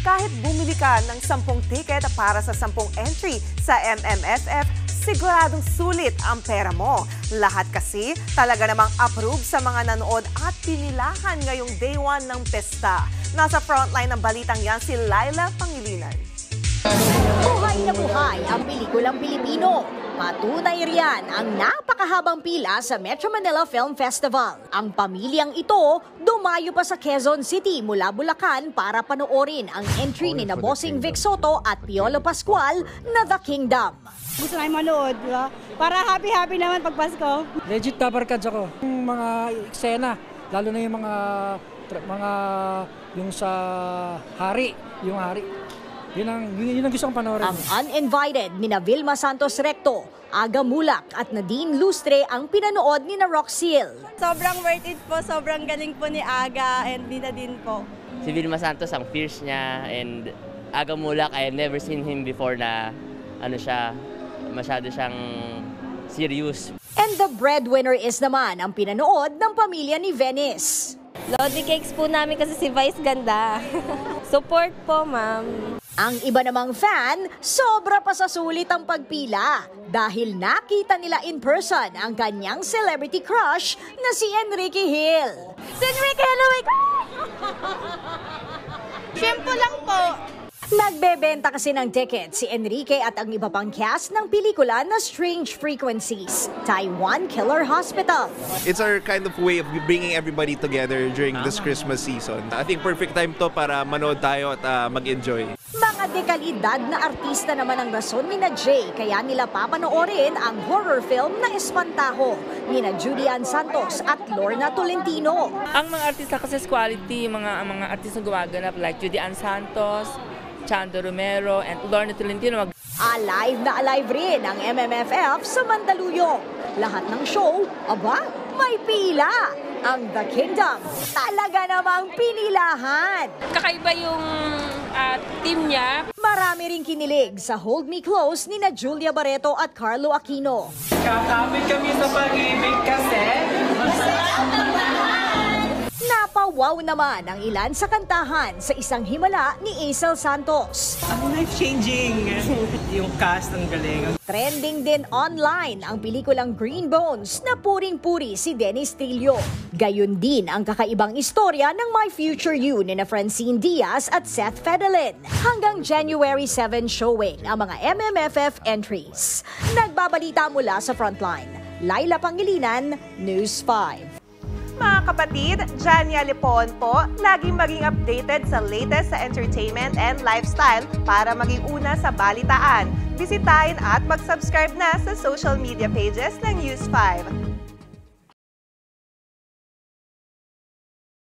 Kahit bumili ka ng 10 ticket para sa 10 entry sa MMFF, siguradong sulit ang pera mo. Lahat kasi talaga namang approve sa mga nanood at pinilahan ngayong day 1 ng pesta. Nasa frontline ng balitang yan si Laila Pangilinan. Buhay na buhay ang pelikulang Pilipino. Patunay riyan ang napakahabang pila sa Metro Manila Film Festival. Ang pamilyang ito dumayo pa sa Quezon City mula Bulacan para panoorin ang entry ni na Bossing Vic Soto at Piolo Pascual na The Kingdom. Gusto namin manood, di ba? Para happy-happy naman pag Pasko. Legit tabarkads ako. Yung mga eksena, lalo na yung yung sa hari, yung hari. Yun ang gusto kong panoorin. Ang uninvited ni na Vilma Santos Recto, Aga Mulak at Nadine Lustre ang pinanood ni na Roxil. Sobrang worth it po, sobrang galing po ni Aga and ni Nadine po. Si Vilma Santos, ang fierce niya, and Aga Mulak, I have never seen him before na masyado siyang serious. And the breadwinner is naman ang pinanood ng pamilya ni Venice. Lodi cakes po namin kasi si Vice ganda. Support po, ma'am. Ang iba namang fan, sobra pa sa sulit ang pagpila dahil nakita nila in person ang kanyang celebrity crush na si Enrique Hill. Si Enrique Hill, oh my God! Shampoo lang po. Nagbebenta kasi ng ticket si Enrique at ang iba pang cast ng pelikula na Strange Frequencies, Taiwan Killer Hospital. It's our kind of way of bringing everybody together during this Christmas season. I think perfect time to para manood tayo at mag-enjoy. Mga dekalidad na artista naman ang rason ni na Jay kaya nila papanoorin ang horror film na Espantaho ni na Julian Santos at Lorna Tolentino. Ang mga artista kasi quality, mga artista gumaganap like Julian Santos, Chando Romero, and Lorna Tolentino. Alive na alive rin ang MMFF sa Mandaluyong. Lahat ng show, may pila. Ang The Kingdom, talaga namang pinilahan. Kakaiba yung team niya. Marami ring kinilig sa Hold Me Close ni na Julia Barreto at Carlo Aquino. Kakapit kami sa pag-ibig kasi. Napawaw naman ang ilan sa kantahan sa Isang Himala ni Aisel Santos. Ang life-changing. Yung cast ang galing. Trending din online ang pelikulang Green Bones na puring-puri si Dennis Trillo. Gayon din ang kakaibang istorya ng My Future You ni na Francine Diaz at Seth Fedelen. Hanggang January 7 showing ang mga MMFF entries. Nagbabalita mula sa Frontline, Laila Pangilinan, News 5. Mga kapatid, Jania Lipon po, laging maging updated sa latest sa entertainment and lifestyle para maging una sa balitaan. Bisitahin at mag-subscribe na sa social media pages ng News 5.